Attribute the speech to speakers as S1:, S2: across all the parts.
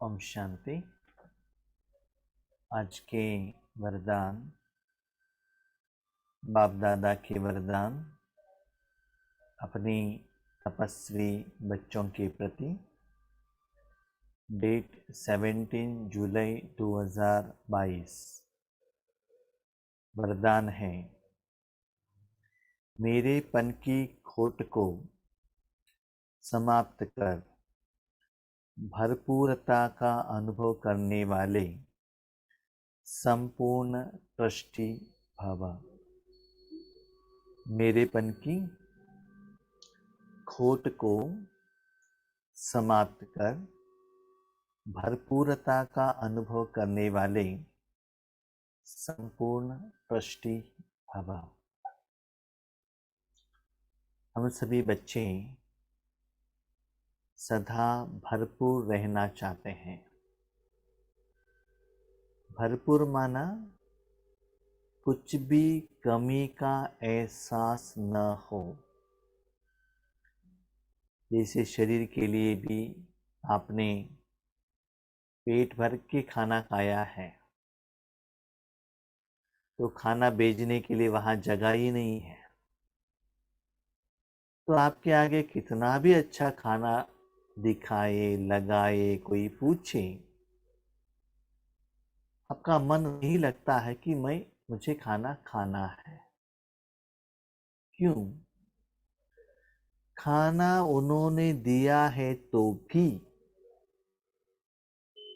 S1: ओम शांति। आज के वरदान, बाप दादा के वरदान अपनी तपस्वी बच्चों के प्रति। डेट 17 जुलाई 2022। वरदान है, मेरेपन की खोट को समाप्त कर भरपूरता का अनुभव करने वाले संपूर्ण ट्रस्टी भव। मेरेपन की खोट को समाप्त कर भरपूरता का अनुभव करने वाले संपूर्ण ट्रस्टी भव। हम सभी बच्चे सदा भरपूर रहना चाहते हैं। भरपूर माना कुछ भी कमी का एहसास न हो। जैसे शरीर के लिए भी आपने पेट भर के खाना खाया है, तो खाना भेजने के लिए वहां जगह ही नहीं है, तो आपके आगे कितना भी अच्छा खाना दिखाए, लगाए, कोई पूछे, आपका मन नहीं लगता है कि मुझे खाना खाना है। क्यों? खाना उन्होंने दिया है तो भी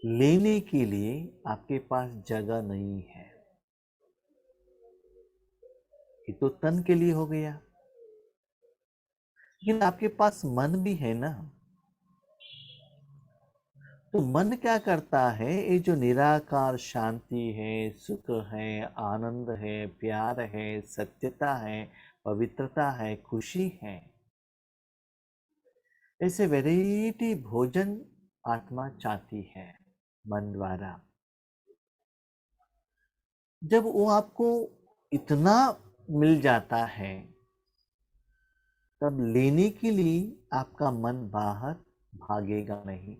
S1: लेने के लिए आपके पास जगह नहीं है। ये तो तन के लिए हो गया, लेकिन आपके पास मन भी है ना। तो मन क्या करता है? ये जो निराकार शांति है, सुख है, आनंद है, प्यार है, सत्यता है, पवित्रता है, खुशी है, ऐसे वैरायटी भोजन आत्मा चाहती है मन द्वारा। जब वो आपको इतना मिल जाता है, तब लेने के लिए आपका मन बाहर भागेगा नहीं।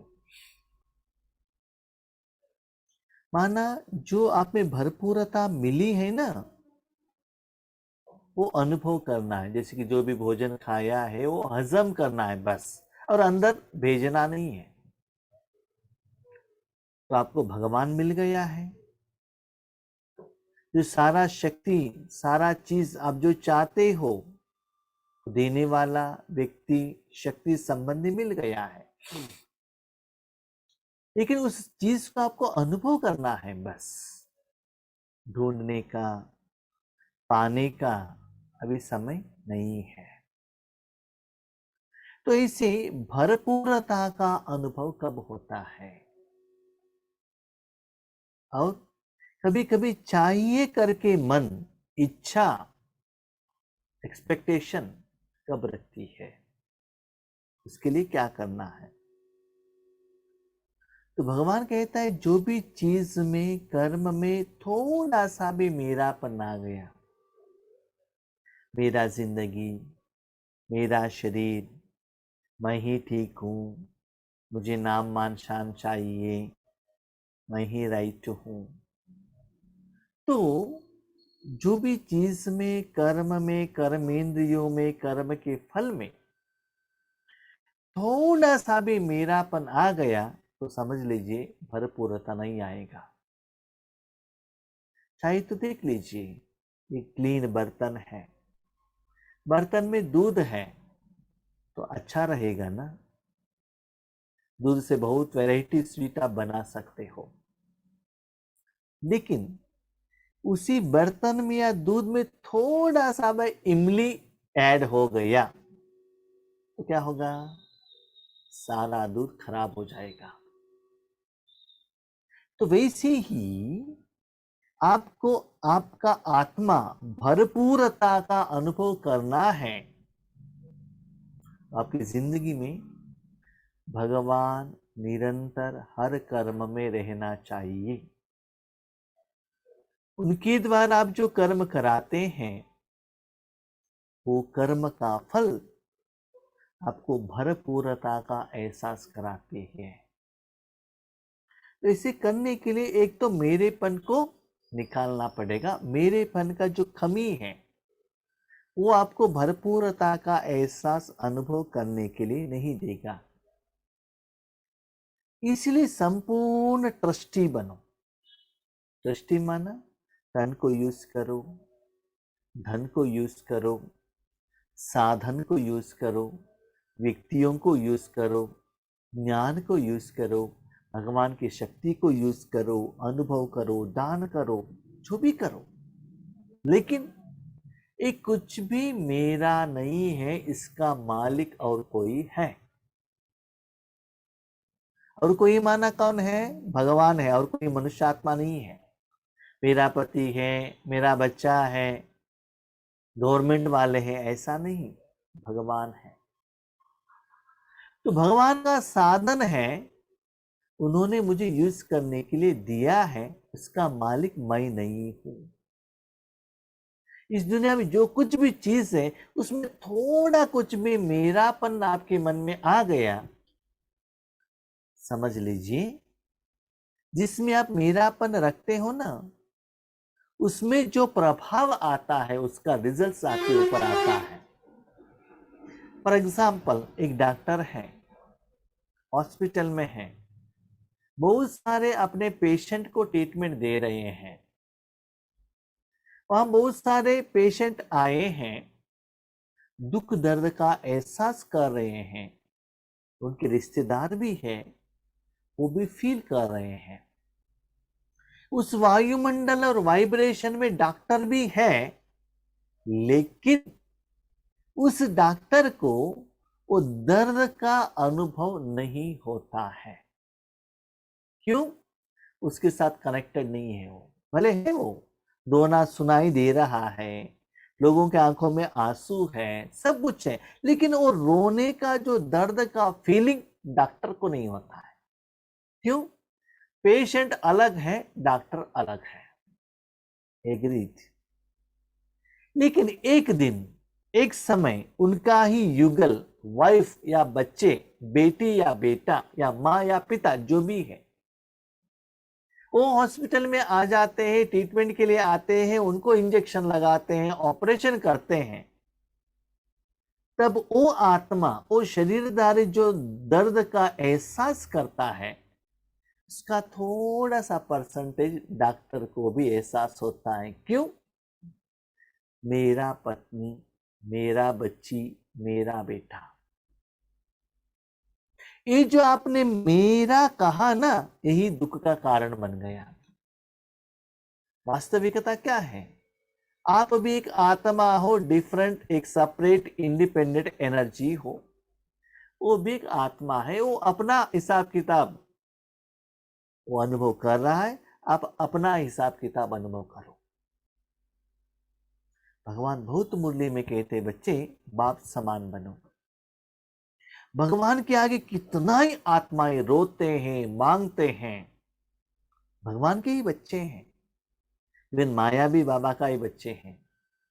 S1: माना जो आप में भरपूरता मिली है ना, वो अनुभव करना है। जैसे कि जो भी भोजन खाया है वो हजम करना है बस, और अंदर भेजना नहीं है। तो आपको भगवान मिल गया है, जो सारा शक्ति, सारा चीज आप जो चाहते हो देने वाला व्यक्ति, शक्ति संबंधी मिल गया है। लेकिन उस चीज को आपको अनुभव करना है बस। ढूंढने का, पाने का अभी समय नहीं है। तो इसे भरपूरता का अनुभव कब होता है? और कभी कभी चाहिए करके मन, इच्छा, एक्सपेक्टेशन कब रखती है? उसके लिए क्या करना है? तो भगवान कहता है, जो भी चीज में, कर्म में थोड़ा सा भी मेरापन आ गया, मेरा जिंदगी, मेरा शरीर, मैं ही ठीक हूं, मुझे नाम मान शान चाहिए, मैं ही राइट हूं, तो जो भी चीज में, कर्म में, कर्मेंद्रियों में, कर्म के फल में थोड़ा सा भी मेरापन आ गया, तो समझ लीजिए भरपूरता नहीं आएगा। चाहे तो देख लीजिए, ये क्लीन बर्तन है, बर्तन में दूध है तो अच्छा रहेगा ना। दूध से बहुत वैरायटी स्वीट आप बना सकते हो, लेकिन उसी बर्तन में या दूध में थोड़ा सा इमली ऐड हो गया तो क्या होगा? सारा दूध खराब हो जाएगा। तो वैसे ही आपको आपका आत्मा भरपूरता का अनुभव करना है। आपकी जिंदगी में भगवान निरंतर हर कर्म में रहना चाहिए। उनके द्वारा आप जो कर्म कराते हैं, वो कर्म का फल आपको भरपूरता का एहसास कराते हैं। तो इसे करने के लिए एक तो मेरेपन को निकालना पड़ेगा। मेरेपन का जो कमी है वो आपको भरपूरता का एहसास अनुभव करने के लिए नहीं देगा। इसलिए संपूर्ण ट्रस्टी बनो। ट्रस्टी माना धन को यूज करो, धन को यूज करो, साधन को यूज करो, व्यक्तियों को यूज करो, ज्ञान को यूज करो, भगवान की शक्ति को यूज करो, अनुभव करो, दान करो, जो भी करो, लेकिन एक कुछ भी मेरा नहीं है, इसका मालिक और कोई है। और कोई माना कौन है? भगवान है, और कोई मनुष्य आत्मा नहीं है। मेरा पति है, मेरा बच्चा है, गवर्नमेंट वाले हैं, ऐसा नहीं, भगवान है। तो भगवान का साधन है, उन्होंने मुझे यूज करने के लिए दिया है, उसका मालिक मैं नहीं हूं। इस दुनिया में जो कुछ भी चीज है उसमें थोड़ा कुछ भी मेरापन आपके मन में आ गया, समझ लीजिए जिसमें आप मेरापन रखते हो ना, उसमें जो प्रभाव आता है उसका रिजल्ट आपके ऊपर आता है। फॉर एग्जाम्पल, एक डॉक्टर है, हॉस्पिटल में है, बहुत सारे अपने पेशेंट को ट्रीटमेंट दे रहे हैं। वहां बहुत सारे पेशेंट आए हैं, दुख दर्द का एहसास कर रहे हैं, उनके रिश्तेदार भी है, वो भी फील कर रहे हैं। उस वायुमंडल और वाइब्रेशन में डॉक्टर भी है, लेकिन उस डॉक्टर को वो दर्द का अनुभव नहीं होता है। क्यों? उसके साथ कनेक्टेड नहीं है। वो भले है, वो रोना सुनाई दे रहा है, लोगों के आंखों में आंसू है, सब कुछ है, लेकिन वो रोने का जो दर्द का फीलिंग डॉक्टर को नहीं होता है। क्यों? पेशेंट अलग है, डॉक्टर अलग है। एग्रीड। लेकिन एक दिन, एक समय उनका ही युगल, वाइफ या बच्चे, बेटी या बेटा या माँ या पिता, जो भी है, वो हॉस्पिटल में आ जाते हैं, ट्रीटमेंट के लिए आते हैं, उनको इंजेक्शन लगाते हैं, ऑपरेशन करते हैं। तब वो आत्मा, वो शरीरधारी जो दर्द का एहसास करता है, उसका थोड़ा सा परसेंटेज डॉक्टर को भी एहसास होता है। क्यों? मेरा पत्नी, मेरा बच्ची, मेरा बेटा, ये जो आपने मेरा कहा ना, यही दुख का कारण बन गया। वास्तविकता क्या है? आप भी एक आत्मा हो, डिफरेंट, एक सेपरेट इंडिपेंडेंट एनर्जी हो। वो भी एक आत्मा है, वो अपना हिसाब किताब वो अनुभव कर रहा है, आप अपना हिसाब किताब अनुभव करो। भगवान बहुत मुरली में कहते, बच्चे बाप समान बनो। भगवान के आगे कितना ही आत्माएं रोते हैं, मांगते हैं, भगवान के ही बच्चे हैं। इवन माया भी बाबा का ही बच्चे हैं।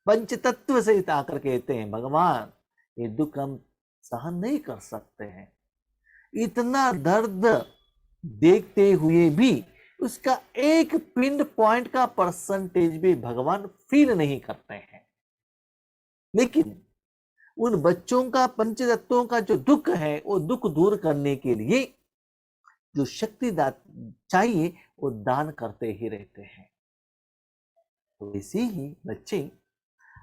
S1: पंच तत्व से आकर कहते हैं, भगवान ये दुख हम सहन नहीं कर सकते हैं। इतना दर्द देखते हुए भी उसका एक पिन पॉइंट का परसेंटेज भी भगवान फील नहीं करते हैं। लेकिन उन बच्चों का, पंच तत्वों का जो दुख है, वो दुख दूर करने के लिए जो शक्ति चाहिए वो दान करते ही रहते हैं। तो इसी ही बच्चे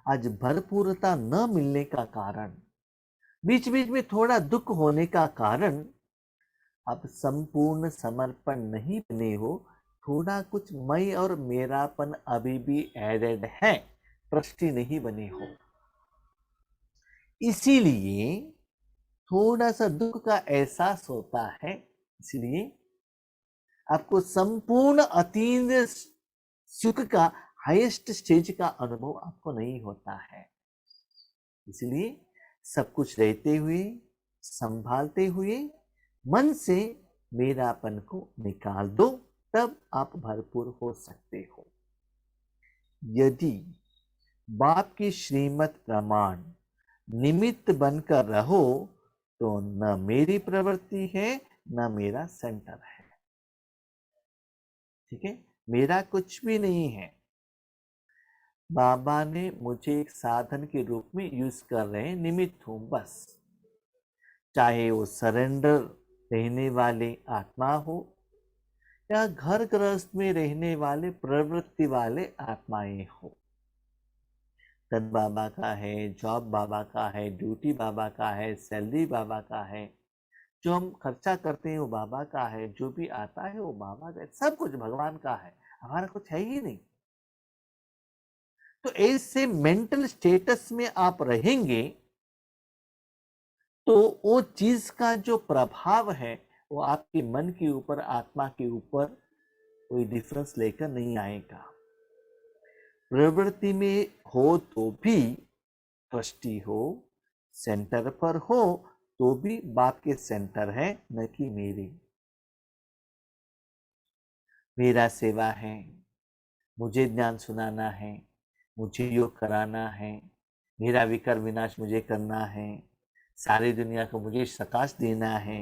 S1: आज भरपूरता न मिलने का कारण, बीच बीच में थोड़ा दुख होने का कारण, आप संपूर्ण समर्पण नहीं बने हो। थोड़ा कुछ मैं और मेरापन अभी भी एडेड है, ट्रस्टी नहीं बने हो। इसीलिए थोड़ा सा दुख का एहसास होता है। इसलिए आपको संपूर्ण अतीन्द्रिय सुख का हाईएस्ट स्टेज का अनुभव आपको नहीं होता है। इसलिए सब कुछ रहते हुए, संभालते हुए मन से मेरापन को निकाल दो, तब आप भरपूर हो सकते हो। यदि बाप की श्रीमत प्रमाण निमित्त बनकर रहो, तो न मेरी प्रवृत्ति है, न मेरा सेंटर है। ठीक है, मेरा कुछ भी नहीं है। बाबा ने मुझे एक साधन के रूप में यूज कर रहे हैं, निमित्त हूं बस। चाहे वो सरेंडर रहने वाले आत्मा हो या घर गृहस्थ में रहने वाले प्रवृत्ति वाले आत्माएं हो। धन बाबा का है, जॉब बाबा का है, ड्यूटी बाबा का है, सैलरी बाबा का है, जो हम खर्चा करते हैं वो बाबा का है, जो भी आता है वो बाबा का है, सब कुछ भगवान का है, हमारा कुछ है ही नहीं। तो ऐसे मेंटल स्टेटस में आप रहेंगे तो वो चीज का जो प्रभाव है वो आपके मन के ऊपर, आत्मा के ऊपर कोई डिफरेंस लेकर नहीं आएगा। प्रवृत्ति में हो तो भी ट्रस्टी हो, सेंटर पर हो तो भी बाप के सेंटर है, न कि मेरा सेवा है, मुझे ज्ञान सुनाना है, मुझे योग कराना है, मेरा विकार विनाश मुझे करना है, सारी दुनिया को मुझे प्रकाश देना है।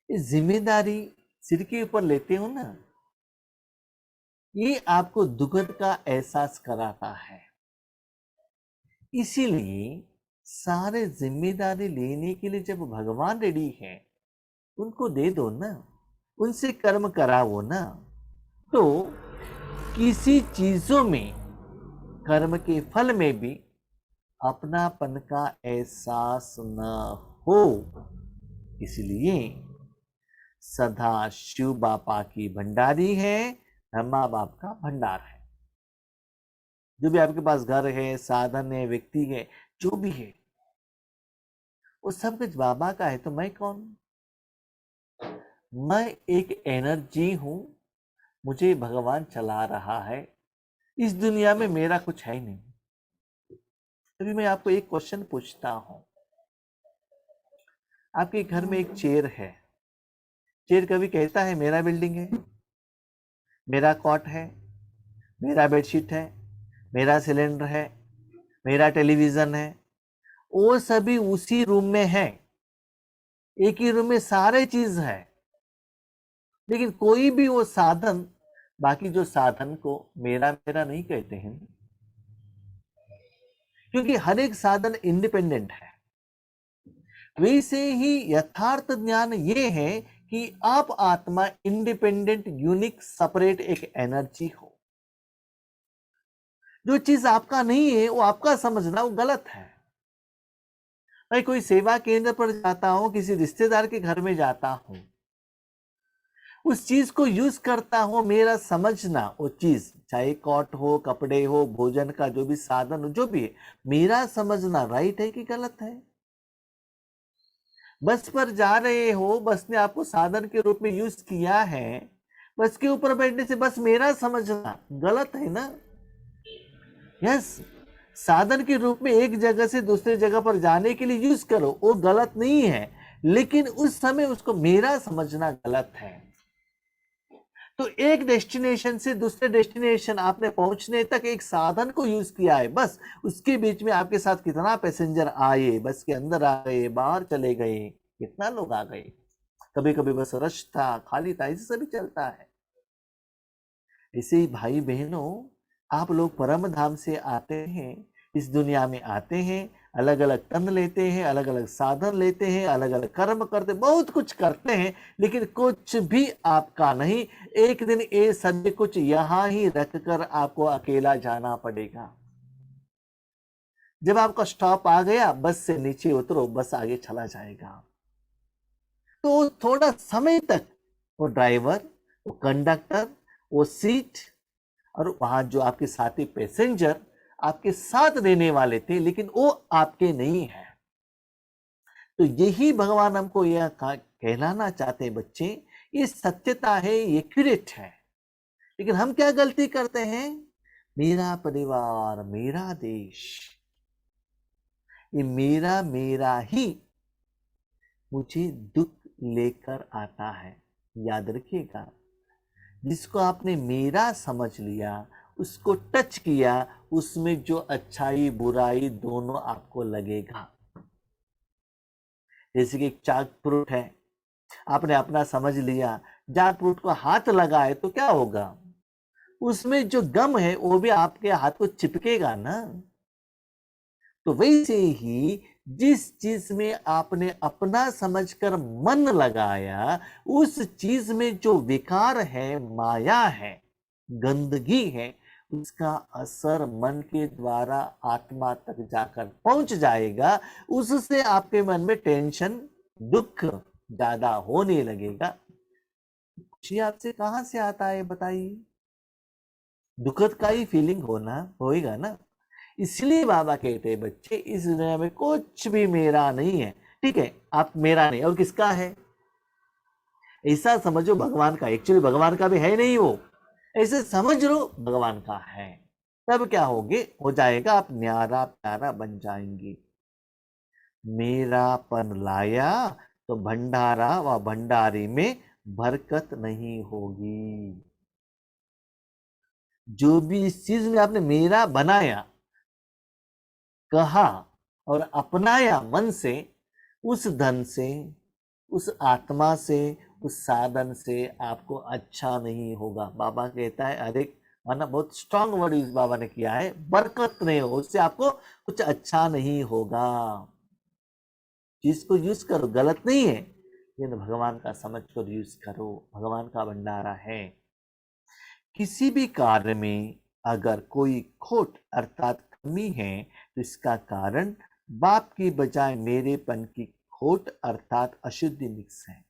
S1: ये जिम्मेदारी सिर के ऊपर लेते हो ना, ये आपको दुखद का एहसास कराता है। इसीलिए सारे जिम्मेदारी लेने के लिए जब भगवान रेडी है, उनको दे दो ना, उनसे कर्म कराओ ना। तो किसी चीजों में, कर्म के फल में भी अपनापन का एहसास न हो, इसलिए सदा शिव बापा की भंडारी है, ब्रह्मा बाप का भंडार है। जो भी आपके पास घर है, साधन है, व्यक्ति है, जो भी है वो सब कुछ बाबा का है। तो मैं कौन? मैं एक एनर्जी हूं, मुझे भगवान चला रहा है, इस दुनिया में मेरा कुछ है नहीं। अभी मैं आपको एक क्वेश्चन पूछता हूं। आपके घर में एक चेयर है, चेयर कभी कहता है मेरा बिल्डिंग है, मेरा कॉट है, मेरा बेडशीट है, मेरा सिलेंडर है, मेरा टेलीविजन है? वो सभी उसी रूम में है, एक ही रूम में सारे चीज है, लेकिन कोई भी वो साधन बाकी जो साधन को मेरा मेरा नहीं कहते हैं, क्योंकि हर एक साधन इंडिपेंडेंट है। वैसे ही यथार्थ ज्ञान ये है कि आप आत्मा इंडिपेंडेंट, यूनिक, सेपरेट एक एनर्जी हो। जो चीज आपका नहीं है वो आपका समझना वो गलत है। मैं कोई सेवा केंद्र पर जाता हूं, किसी रिश्तेदार के घर में जाता हूं, उस चीज को यूज करता हूं, मेरा समझना वो चीज, चाहे कॉट हो, कपड़े हो, भोजन का जो भी साधन हो, जो भी है, मेरा समझना राइट है कि गलत है? बस पर जा रहे हो, बस ने आपको साधन के रूप में यूज किया है, बस के ऊपर बैठने से बस मेरा समझना गलत है ना? यस, साधन के रूप में एक जगह से दूसरे जगह पर जाने के लिए यूज करो, वो गलत नहीं है, लेकिन उस समय उसको मेरा समझना गलत है। तो एक डेस्टिनेशन से दूसरे डेस्टिनेशन आपने पहुंचने तक एक साधन को यूज किया है, बस उसके बीच में आपके साथ कितना पैसेंजर आए, बस के अंदर आ गए, बाहर चले गए, कितना लोग आ गए, कभी कभी बस रश था, खाली था, ऐसे सभी चलता है। ऐसे ही भाई बहनों, आप लोग परम धाम से आते हैं, इस दुनिया में आते हैं, अलग अलग तन लेते हैं, अलग अलग साधन लेते हैं, अलग अलग कर्म करते, बहुत कुछ करते हैं, लेकिन कुछ भी आपका नहीं। एक दिन ये सभी कुछ यहां ही रखकर आपको अकेला जाना पड़ेगा। जब आपका स्टॉप आ गया, बस से नीचे उतरो, बस आगे चला जाएगा। तो थोड़ा समय तक वो ड्राइवर, वो कंडक्टर, वो सीट और वहां जो आपके साथी पैसेंजर आपके साथ देने वाले थे, लेकिन वो आपके नहीं है। तो यही भगवान हमको यह कहलाना चाहते हैं, बच्चे, ये सत्यता है, ये एक्यूरेट है। लेकिन हम क्या गलती करते हैं? मेरा परिवार, मेरा देश, ये मेरा मेरा ही मुझे दुख लेकर आता है। याद रखिएगा, जिसको आपने मेरा समझ लिया, उसको टच किया, उसमें जो अच्छाई बुराई दोनों आपको लगेगा। जैसे कि एक चाक फ्रूट है, आपने अपना समझ लिया, जैक फ्रूट को हाथ लगाए तो क्या होगा, उसमें जो गम है वो भी आपके हाथ को चिपकेगा ना। तो वैसे ही जिस चीज में आपने अपना समझकर मन लगाया, उस चीज में जो विकार है, माया है, गंदगी है, उसका असर मन के द्वारा आत्मा तक जाकर पहुंच जाएगा। उससे आपके मन में टेंशन, दुख ज्यादा होने लगेगा। खुशी आपसे कहां से आता है बताइए? दुखद का ही फीलिंग होना होएगा ना। इसलिए बाबा कहते हैं बच्चे, इस दुनिया में कुछ भी मेरा नहीं है। ठीक है, आप मेरा नहीं, और किसका है? ऐसा समझो भगवान का। एक्चुअली भगवान का भी है नहीं वो, ऐसे समझ लो भगवान का है। तब क्या हो जाएगा, आप न्यारा प्यारा बन जाएंगे। मेरापन लाया तो भंडारा व भंडारी में बरकत नहीं होगी। जो भी इस चीज में आपने मेरा बनाया, कहा और अपनाया मन से, उस धन से, उस आत्मा से, उस साधन से आपको अच्छा नहीं होगा। बाबा कहता है, अरे माना बहुत स्ट्रांग वर्ड यूज बाबा ने किया है, बरकत नहीं हो, उससे आपको कुछ अच्छा नहीं होगा। जिसको यूज करो, गलत नहीं है, लेकिन भगवान का समझ कर यूज करो। भगवान का भंडारा है। किसी भी कार्य में अगर कोई खोट अर्थात कमी है, तो इसका कारण बाप की बजाय मेरेपन की खोट अर्थात अशुद्धि मिक्स है।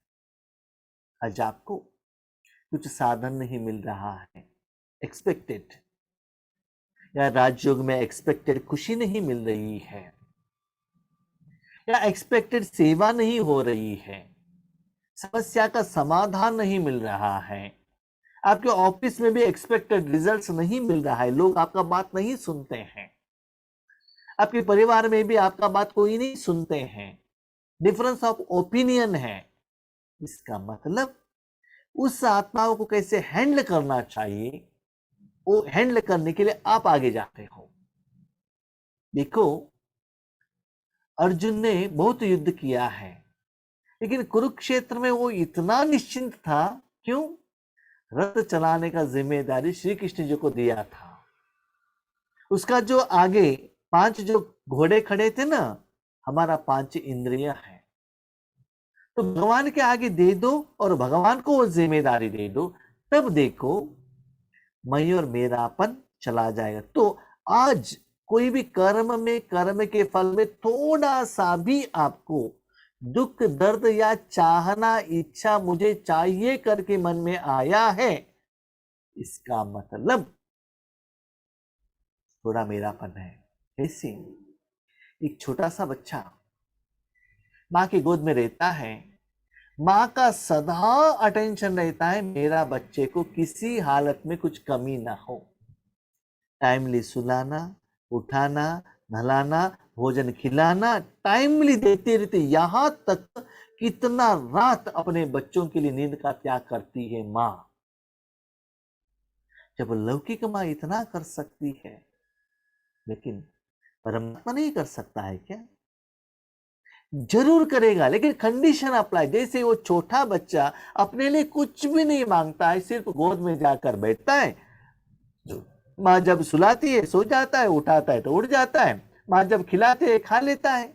S1: आज आपको कुछ साधन नहीं मिल रहा है, एक्सपेक्टेड, या राजयोग में एक्सपेक्टेड खुशी नहीं मिल रही है, या एक्सपेक्टेड सेवा नहीं हो रही है, समस्या का समाधान नहीं मिल रहा है, आपके ऑफिस में भी एक्सपेक्टेड रिजल्ट्स नहीं मिल रहा है, लोग आपका बात नहीं सुनते हैं, आपके परिवार में भी आपका बात कोई नहीं सुनते हैं, डिफरेंस ऑफ ओपिनियन है। इसका मतलब उस आत्माओं को कैसे हैंडल करना चाहिए, वो हैंडल करने के लिए आप आगे जाते हो। देखो, अर्जुन ने बहुत युद्ध किया है, लेकिन कुरुक्षेत्र में वो इतना निश्चिंत था। क्यों? रथ चलाने का जिम्मेदारी श्री कृष्ण जी को दिया था। उसका जो आगे 5 जो घोड़े खड़े थे ना, हमारा 5 इंद्रियां हैं, तो भगवान के आगे दे दो और भगवान को वो जिम्मेदारी दे दो, तब देखो मैं और मेरापन चला जाएगा। तो आज कोई भी कर्म में, कर्म के फल में थोड़ा सा भी आपको दुख, दर्द या चाहना, इच्छा मुझे चाहिए करके मन में आया है, इसका मतलब थोड़ा मेरापन है। कैसे? एक छोटा सा बच्चा माँ की गोद में रहता है, माँ का सदा अटेंशन रहता है मेरा बच्चे को किसी हालत में कुछ कमी ना हो। टाइमली सुलाना, उठाना, नहलाना, भोजन खिलाना टाइमली देते रहते, यहां तक कितना रात अपने बच्चों के लिए नींद का त्याग करती है माँ। जब लौकिक माँ इतना कर सकती है, लेकिन परमात्मा नहीं कर सकता है क्या? जरूर करेगा, लेकिन कंडीशन अप्लाई। जैसे वो छोटा बच्चा अपने लिए कुछ भी नहीं मांगता है, सिर्फ गोद में जाकर बैठता है, माँ जब सुलाती है सो जाता है, उठाता है तो उठ जाता है, माँ जब खिलाते है खा लेता है।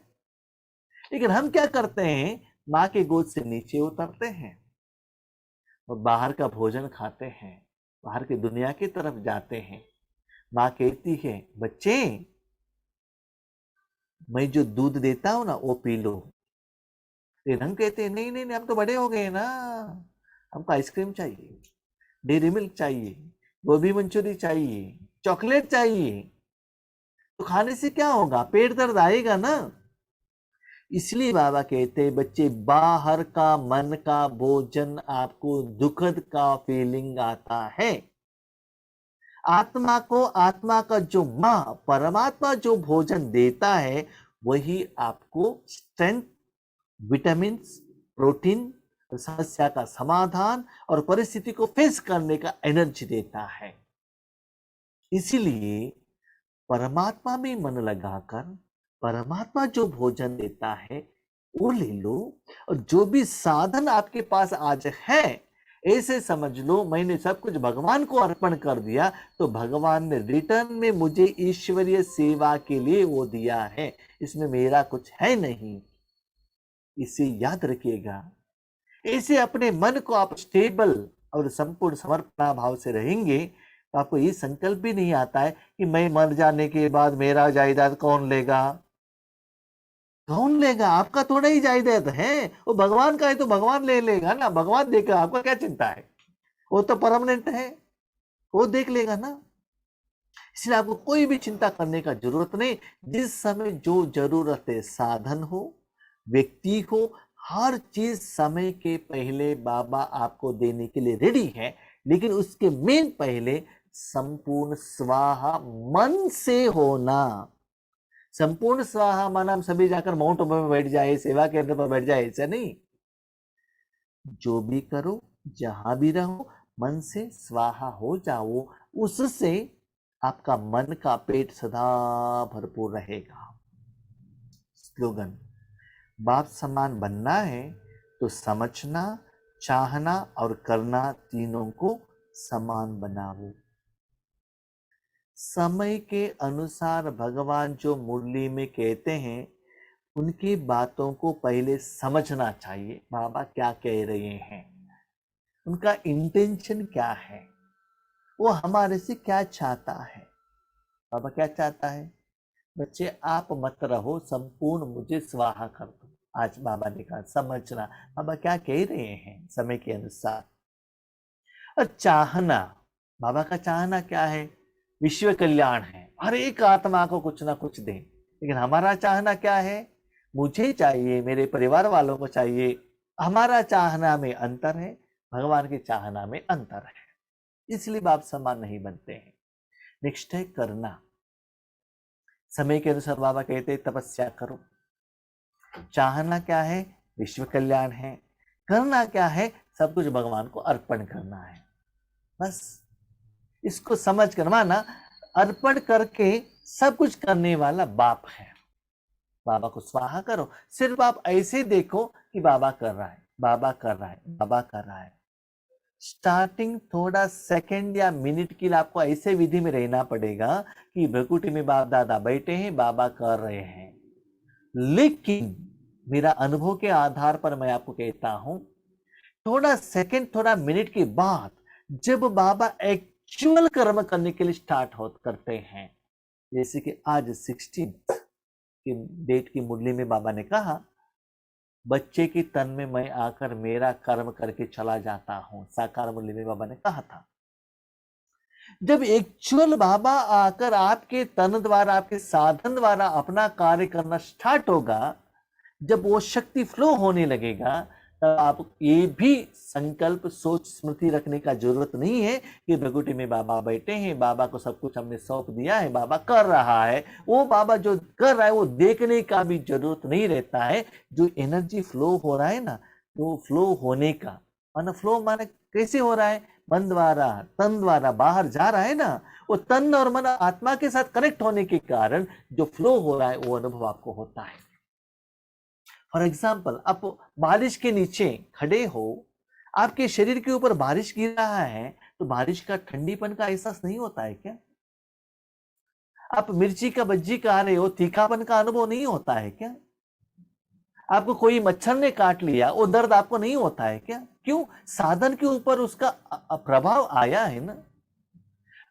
S1: लेकिन हम क्या करते हैं, माँ के गोद से नीचे उतरते हैं और बाहर का भोजन खाते हैं, बाहर की दुनिया की तरफ जाते हैं। माँ कहती है, बच्चे मैं जो दूध देता हूं ना वो पी लो। लेकिन हम कहते हैं नहीं नहीं नहीं, हम तो बड़े हो गए ना, हमको आइसक्रीम चाहिए, डेयरी मिल्क चाहिए, गोभी मंचूरी चाहिए, चॉकलेट चाहिए। तो खाने से क्या होगा, पेट दर्द आएगा ना। इसलिए बाबा कहते हैं बच्चे, बाहर का मन का भोजन आपको दुखद का फीलिंग आता है। आत्मा को, आत्मा का जो माँ परमात्मा जो भोजन देता है, वही आपको स्ट्रेंथ, विटामिन, प्रोटीन, समस्या का समाधान और परिस्थिति को फेस करने का एनर्जी देता है। इसीलिए परमात्मा में मन लगाकर परमात्मा जो भोजन देता है वो ले लो। और जो भी साधन आपके पास आज है, ऐसे समझ लो मैंने सब कुछ भगवान को अर्पण कर दिया, तो भगवान ने रिटर्न में मुझे ईश्वरीय सेवा के लिए वो दिया है, इसमें मेरा कुछ है नहीं। इसे याद रखिएगा। ऐसे अपने मन को आप स्टेबल और संपूर्ण समर्पण भाव से रहेंगे तो आपको ये संकल्प भी नहीं आता है कि मैं मर जाने के बाद मेरा जायदाद कौन लेगा। कौन लेगा? आपका थोड़ा ही जायदाद है, वो भगवान का है तो भगवान ले लेगा ना, भगवान देगा, आपको क्या चिंता है? वो तो परमानेंट है, वो देख लेगा ना। इसलिए आपको कोई भी चिंता करने का जरूरत नहीं। जिस समय जो जरूरत है, साधन हो, व्यक्ति हो, हर चीज समय के पहले बाबा आपको देने के लिए रेडी है, लेकिन उसके मेन पहले संपूर्ण स्वाहा मन से होना। संपूर्ण स्वाहा माना हम सभी जाकर माउंट आबू में बैठ जाए, सेवा केंद्र पर बैठ जाए, ऐसा नहीं। जो भी करो, जहां भी रहो, मन से स्वाहा हो जाओ, उससे आपका मन का पेट सदा भरपूर रहेगा। स्लोगन, बाप समान बनना है तो समझना, चाहना और करना तीनों को समान बनाओ। समय के अनुसार भगवान जो मुरली में कहते हैं, उनकी बातों को पहले समझना चाहिए। बाबा क्या कह रहे हैं, उनका इंटेंशन क्या है, वो हमारे से क्या चाहता है। बाबा क्या चाहता है? बच्चे आप मत रहो, संपूर्ण मुझे स्वाहा कर दो। आज बाबा ने कहा समझना, बाबा क्या कह रहे हैं समय के अनुसार। और चाहना, बाबा का चाहना क्या है? विश्व कल्याण है, हर एक आत्मा को कुछ ना कुछ दे। लेकिन हमारा चाहना क्या है? मुझे चाहिए, मेरे परिवार वालों को चाहिए। हमारा चाहना में अंतर है, भगवान की चाहना में अंतर है, इसलिए बाप समान नहीं बनते हैं। नेक्स्ट है करना। समय के अनुसार बाबा कहते हैं तपस्या करो। चाहना क्या है? विश्व कल्याण है। करना क्या है? सब कुछ भगवान को अर्पण करना है। बस इसको समझ कर माना, अर्पण करके सब कुछ करने वाला बाप है। बाबा को स्वाहा करो, सिर्फ आप ऐसे देखो कि बाबा कर रहा है, बाबा कर रहा है, बाबा कर रहा है। स्टार्टिंग थोड़ा सेकंड या मिनट के लिए आपको ऐसे विधि में रहना पड़ेगा कि भ्रकुटी में बाप दादा बैठे हैं, बाबा कर रहे हैं। लेकिन मेरा अनुभव के आधार पर मैं आपको कहता हूं, थोड़ा सेकंड, थोड़ा मिनट के बाद जब बाबा एक्चुअल कर्म करने के लिए स्टार्ट करते हैं, जैसे कि आज 16 की डेट की मुरली में बाबा ने कहा, बच्चे की तन में मैं आकर मेरा कर्म करके चला जाता हूं। साकार मुरली में बाबा ने कहा था। जब एक्चुअल बाबा आकर आपके तन द्वारा, आपके साधन द्वारा अपना कार्य करना स्टार्ट होगा, जब वो शक्ति फ्लो होने लगेगा, तब आप ये भी संकल्प, सोच, स्मृति रखने का जरूरत नहीं है कि भगुटी में बाबा बैठे हैं, बाबा को सब कुछ हमने सौंप दिया है, बाबा कर रहा है। वो बाबा जो कर रहा है वो देखने का भी जरूरत नहीं रहता है। जो एनर्जी फ्लो हो रहा है ना, वो फ्लो होने का माना, फ्लो माना कैसे हो रहा है? मन द्वारा, तन द्वारा बाहर जा रहा है ना, वो तन और मन आत्मा के साथ कनेक्ट होने के कारण जो फ्लो हो रहा है वो अनुभव आपको होता है। फॉर एग्जाम्पल, आप बारिश के नीचे खड़े हो, आपके शरीर के ऊपर बारिश गिर रहा है, तो बारिश का ठंडीपन का एहसास नहीं होता है क्या? आप मिर्ची का बज्जी खा रहे हो, तीखापन का अनुभव नहीं होता है क्या? आपको कोई मच्छर ने काट लिया, वो दर्द आपको नहीं होता है क्या? क्यों? साधन के ऊपर उसका प्रभाव आया है ना।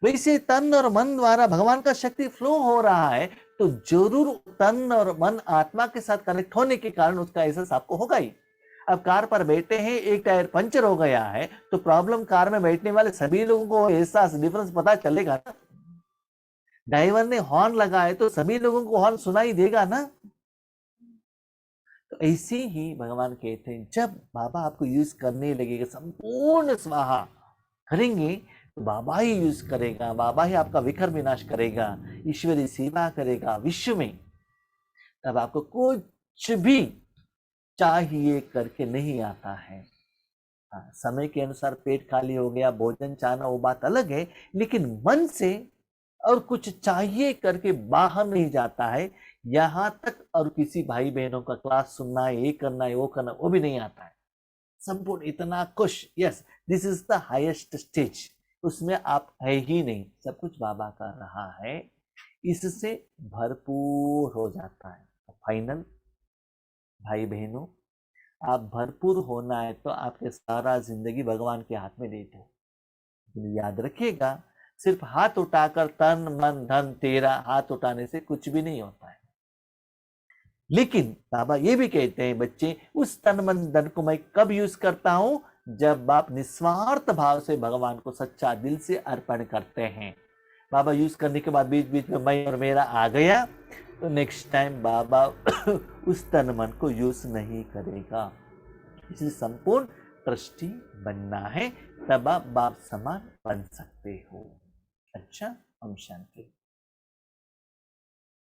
S1: वैसे तन और मन द्वारा भगवान का शक्ति फ्लो हो रहा है, तो जरूर तन और मन आत्मा के साथ कनेक्ट होने के कारण उसका एहसास आपको होगा ही। अब कार पर बैठे हैं, एक टायर पंचर हो गया है, तो प्रॉब्लम कार में बैठने वाले सभी लोगों को एहसास, डिफरेंस पता चलेगा ना। ड्राइवर ने हॉर्न लगाए तो सभी लोगों को हॉर्न सुनाई देगा ना। तो ऐसे ही भगवान कहते हैं, जब बाबा आपको यूज करने लगेगा, संपूर्ण स्वाहा करेंगे, तो बाबा ही यूज करेगा, बाबा ही आपका विकर विनाश करेगा, ईश्वरी सेवा करेगा विश्व में। तब आपको कुछ भी चाहिए करके नहीं आता है। समय के अनुसार पेट खाली हो गया, भोजन चाहना, वो बात अलग है, लेकिन मन से और कुछ चाहिए करके बाहर नहीं जाता है। यहां तक और किसी भाई बहनों का क्लास सुनना है, ये करना है, वो करना, वो भी नहीं आता है। संपूर्ण इतना खुश, yes this is the highest stage, उसमें आप है ही नहीं, सब कुछ बाबा कर रहा है, इससे भरपूर हो जाता है। फाइनल भाई बहनों, आप भरपूर होना है तो आपके सारा जिंदगी भगवान के हाथ में दे दो। लेकिन याद रखिएगा, सिर्फ हाथ उठाकर तन मन धन तेरा, हाथ उठाने से कुछ भी नहीं होता है। लेकिन बाबा ये भी कहते हैं बच्चे, उस तन मन धन को मैं कब यूज करता हूं, जब आप निस्वार्थ भाव से भगवान को सच्चा दिल से अर्पण करते हैं। बाबा यूज करने के बाद बीच बीच में मैं और मेरा आ गया, तो नेक्स्ट टाइम बाबा उस तन मन को यूज नहीं करेगा। इसलिए संपूर्ण ट्रस्टी बनना है, तब आप बाप समान बन सकते हो। अच्छा, हम शांति।